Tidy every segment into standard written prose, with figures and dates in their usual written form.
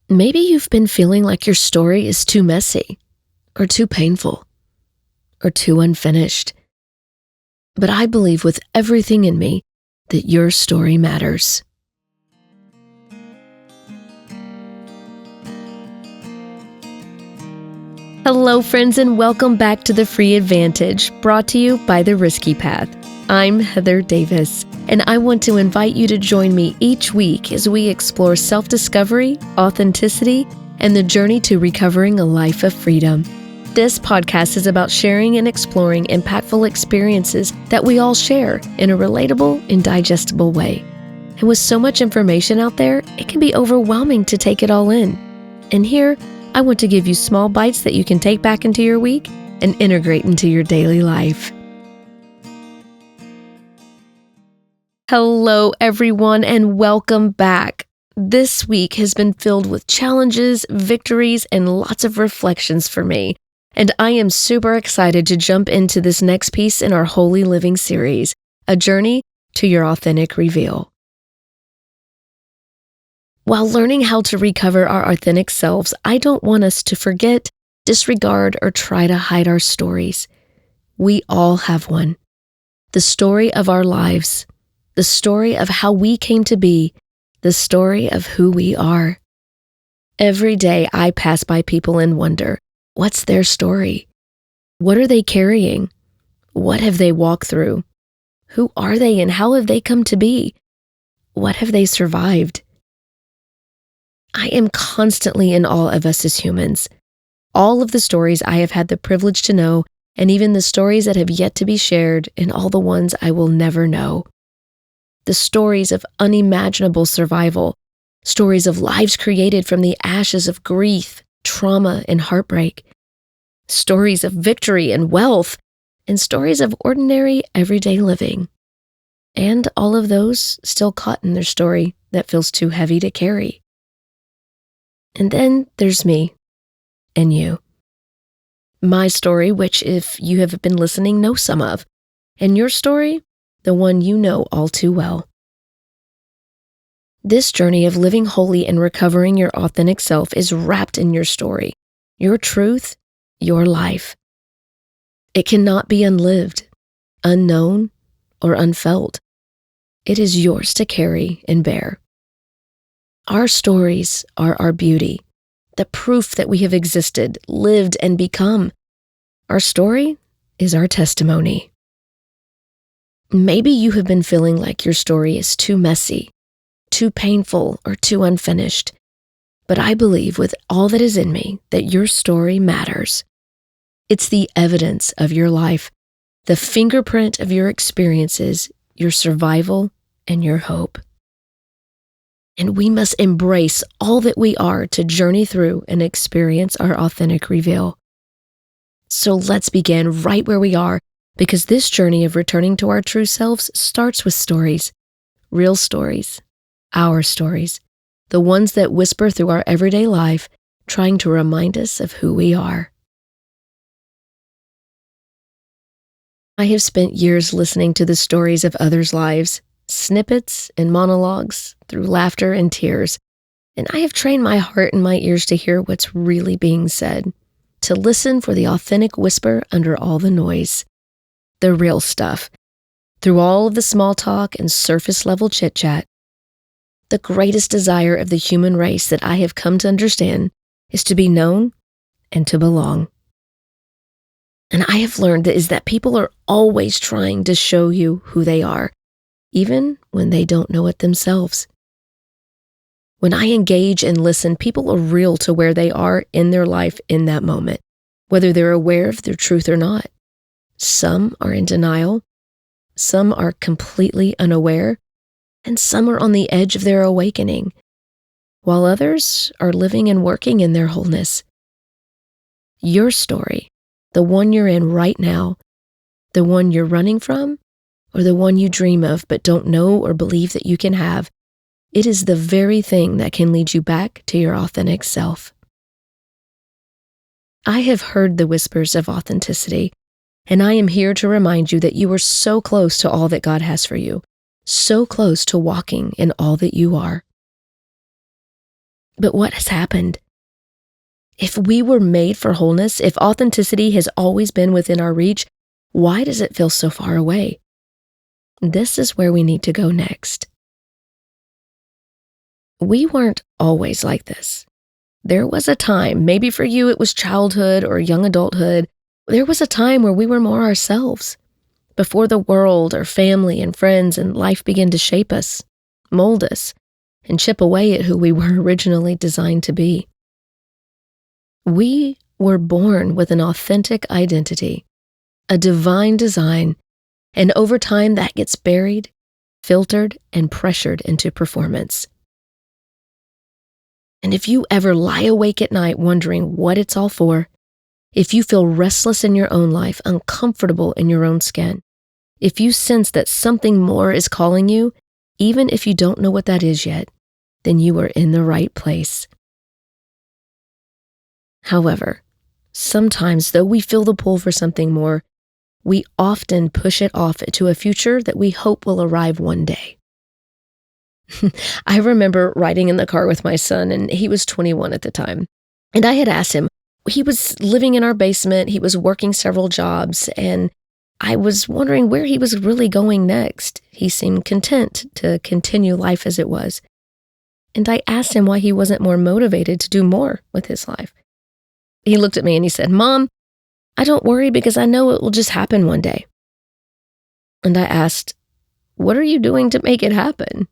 Maybe you've been feeling like your story is too messy, or too painful, or too unfinished. But I believe with everything in me that your story matters. Hello, friends, and welcome back to The Free Advantage, brought to you by The Risky Path. I'm Heather Davis, and I want to invite you to join me each week as we explore self-discovery, authenticity, and the journey to recovering a life of freedom. This podcast is about sharing and exploring impactful experiences that we all share in a relatable and digestible way. And with so much information out there, it can be overwhelming to take it all in. And here, I want to give you small bites that you can take back into your week and integrate into your daily life. Hello, everyone, and welcome back. This week has been filled with challenges, victories, and lots of reflections for me. And I am super excited to jump into this next piece in our Holy Living series, A Journey to Your Authentic Reveal. While learning how to recover our authentic selves, I don't want us to forget, disregard, or try to hide our stories. We all have one. The story of our lives, the story of how we came to be, the story of who we are. Every day I pass by people and wonder, what's their story? What are they carrying? What have they walked through? Who are they and how have they come to be? What have they survived? I am constantly in awe of us as humans. All of the stories I have had the privilege to know, and even the stories that have yet to be shared, and all the ones I will never know. The stories of unimaginable survival, stories of lives created from the ashes of grief, trauma, and heartbreak, stories of victory and wealth, and stories of ordinary, everyday living. And all of those still caught in their story that feels too heavy to carry. And then there's me and you. My story, which if you have been listening, know some of, and your story, the one you know all too well. This journey of living holy and recovering your authentic self is wrapped in your story, your truth, your life. It cannot be unlived, unknown, or unfelt. It is yours to carry and bear. Our stories are our beauty, the proof that we have existed, lived, and become. Our story is our testimony. Maybe you have been feeling like your story is too messy, too painful, or too unfinished. But I believe with all that is in me that your story matters. It's the evidence of your life, the fingerprint of your experiences, your survival, and your hope. And we must embrace all that we are to journey through and experience our authentic reveal. So let's begin right where we are, because this journey of returning to our true selves starts with stories, real stories, our stories, the ones that whisper through our everyday life, trying to remind us of who we are. I have spent years listening to the stories of others' lives, snippets and monologues, through laughter and tears, and I have trained my heart and my ears to hear what's really being said, to listen for the authentic whisper under all the noise. The real stuff. Through all of the small talk and surface-level chit-chat, the greatest desire of the human race that I have come to understand is to be known and to belong. And I have learned that people are always trying to show you who they are, even when they don't know it themselves. When I engage and listen, people are real to where they are in their life in that moment, whether they're aware of their truth or not. Some are in denial, some are completely unaware, and some are on the edge of their awakening, while others are living and working in their wholeness. Your story, the one you're in right now, the one you're running from, or the one you dream of but don't know or believe that you can have, it is the very thing that can lead you back to your authentic self. I have heard the whispers of authenticity, and I am here to remind you that you are so close to all that God has for you, so close to walking in all that you are. But what has happened? If we were made for wholeness, if authenticity has always been within our reach, why does it feel so far away? This is where we need to go next. We weren't always like this. There was a time, maybe for you it was childhood or young adulthood, there was a time where we were more ourselves, before the world or family and friends and life began to shape us, mold us, and chip away at who we were originally designed to be. We were born with an authentic identity, a divine design, and over time that gets buried, filtered, and pressured into performance. And if you ever lie awake at night wondering what it's all for, if you feel restless in your own life, uncomfortable in your own skin, if you sense that something more is calling you, even if you don't know what that is yet, then you are in the right place. However, sometimes, though we feel the pull for something more, we often push it off to a future that we hope will arrive one day. I remember riding in the car with my son, and he was 21 at the time. And I had asked him, he was living in our basement, he was working several jobs, and I was wondering where he was really going next. He seemed content to continue life as it was. And I asked him why he wasn't more motivated to do more with his life. He looked at me and he said, "Mom, I don't worry because I know it will just happen one day." And I asked, "What are you doing to make it happen?"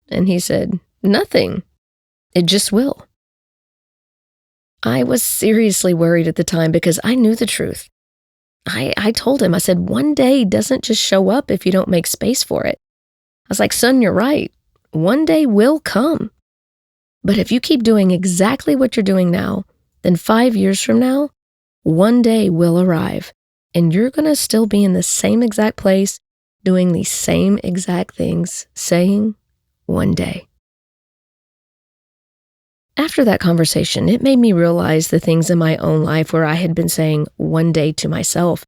And he said, "Nothing. It just will." I was seriously worried at the time because I knew the truth. I told him, I said, one day doesn't just show up if you don't make space for it. I was like, "Son, you're right. One day will come. But if you keep doing exactly what you're doing now, then 5 years from now, one day will arrive, and you're going to still be in the same exact place, doing the same exact things, saying, one day." After that conversation, it made me realize the things in my own life where I had been saying one day to myself.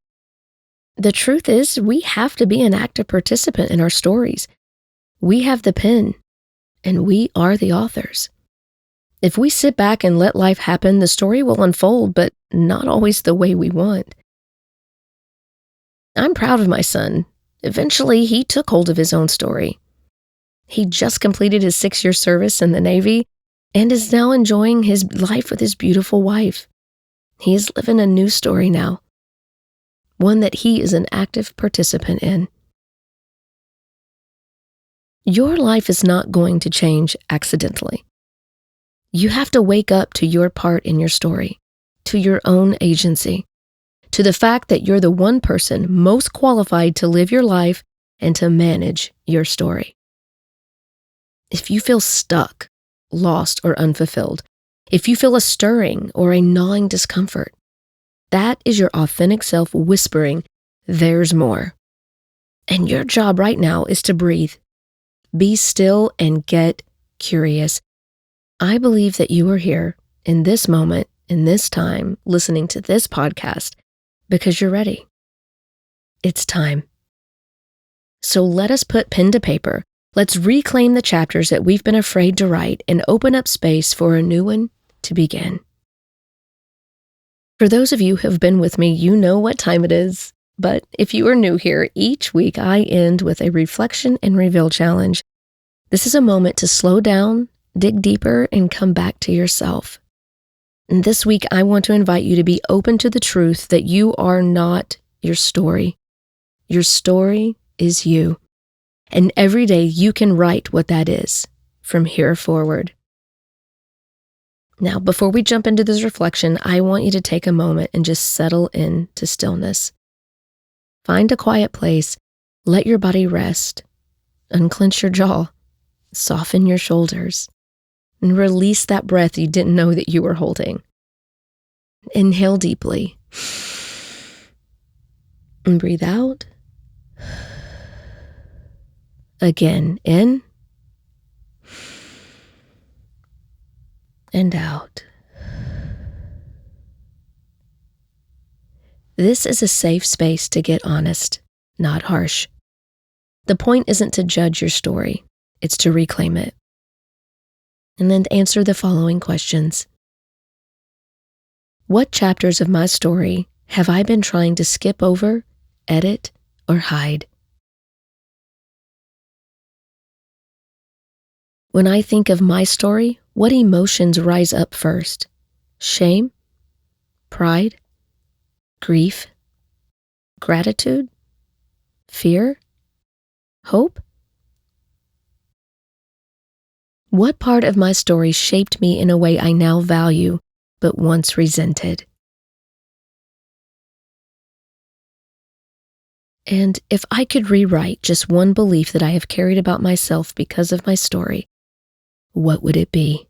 The truth is, we have to be an active participant in our stories. We have the pen, and we are the authors. If we sit back and let life happen, the story will unfold, but not always the way we want. I'm proud of my son. Eventually, he took hold of his own story. He just completed his 6-year service in the Navy and is now enjoying his life with his beautiful wife. He is living a new story now, one that he is an active participant in. Your life is not going to change accidentally. You have to wake up to your part in your story, to your own agency, to the fact that you're the one person most qualified to live your life and to manage your story. If you feel stuck, lost, or unfulfilled, if you feel a stirring or a gnawing discomfort, that is your authentic self whispering, "There's more." And your job right now is to breathe. Be still and get curious. I believe that you are here in this moment, in this time, listening to this podcast because you're ready. It's time. So let us put pen to paper. Let's reclaim the chapters that we've been afraid to write and open up space for a new one to begin. For those of you who have been with me, you know what time it is. But if you are new here, each week I end with a reflection and reveal challenge. This is a moment to slow down, dig deeper, and come back to yourself. And this week, I want to invite you to be open to the truth that you are not your story. Your story is you. And every day you can write what that is from here forward. Now, before we jump into this reflection, I want you to take a moment and just settle into stillness. Find a quiet place, let your body rest, unclench your jaw, soften your shoulders, and release that breath you didn't know that you were holding. Inhale deeply and breathe out. Again, in and out. This is a safe space to get honest, not harsh. The point isn't to judge your story, it's to reclaim it. and then answer the following questions. What chapters of my story have I been trying to skip over, edit, or hide? When I think of my story, what emotions rise up first? Shame? Pride? Grief? Gratitude? Fear? Hope? What part of my story shaped me in a way I now value, but once resented? And if I could rewrite just one belief that I have carried about myself because of my story, what would it be?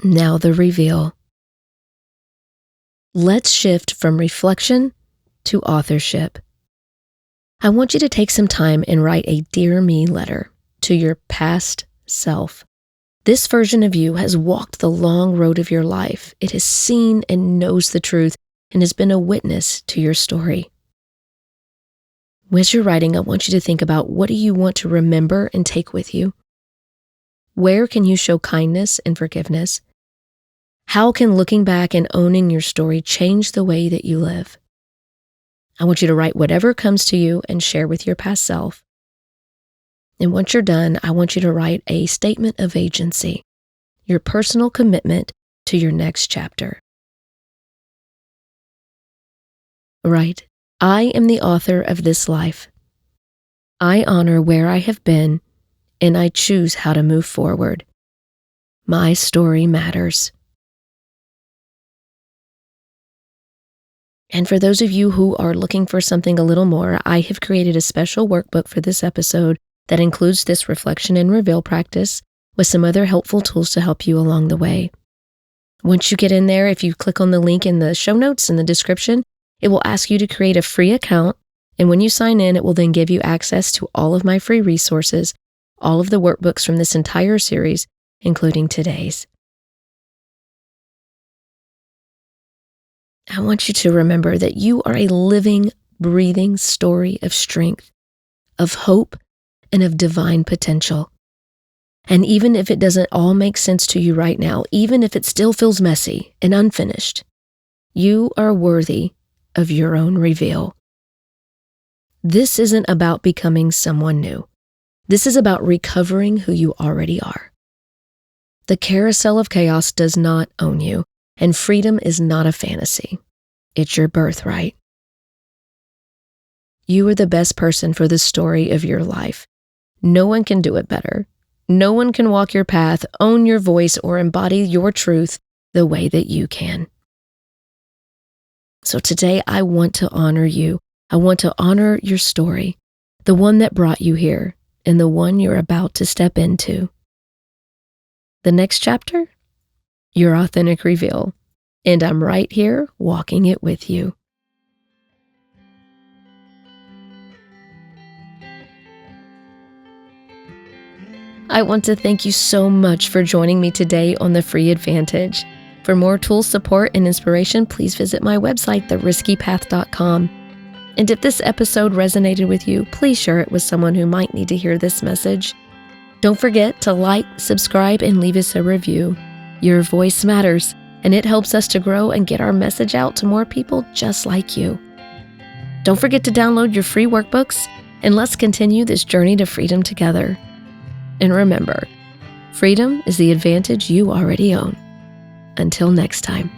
Now the reveal. Let's shift from reflection to authorship. I want you to take some time and write a Dear Me letter to your past self. This version of you has walked the long road of your life. It has seen and knows the truth and has been a witness to your story. As you're writing, I want you to think about, what do you want to remember and take with you? Where can you show kindness and forgiveness? How can looking back and owning your story change the way that you live? I want you to write whatever comes to you and share with your past self. And once you're done, I want you to write a statement of agency, your personal commitment to your next chapter. Write, I am the author of this life. I honor where I have been, and I choose how to move forward. My story matters. And for those of you who are looking for something a little more, I have created a special workbook for this episode that includes this reflection and reveal practice with some other helpful tools to help you along the way. Once you get in there, if you click on the link in the show notes in the description, it will ask you to create a free account. And when you sign in, it will then give you access to all of my free resources, all of the workbooks from this entire series, including today's. I want you to remember that you are a living, breathing story of strength, of hope, and of divine potential. And even if it doesn't all make sense to you right now, even if it still feels messy and unfinished, you are worthy of your own reveal. This isn't about becoming someone new. This is about recovering who you already are. The carousel of chaos does not own you, and freedom is not a fantasy. It's your birthright. You are the best person for the story of your life. No one can do it better. No one can walk your path, own your voice, or embody your truth the way that you can. So today, I want to honor you. I want to honor your story, the one that brought you here, and the one you're about to step into. The next chapter? Your authentic reveal. And I'm right here walking it with you. I want to thank you so much for joining me today on The Free Advantage. For more tools, support, and inspiration, please visit my website, theriskypath.com. And if this episode resonated with you, please share it with someone who might need to hear this message. Don't forget to like, subscribe, and leave us a review. Your voice matters, and it helps us to grow and get our message out to more people just like you. Don't forget to download your free workbooks, and let's continue this journey to freedom together. And remember, freedom is the advantage you already own. Until next time.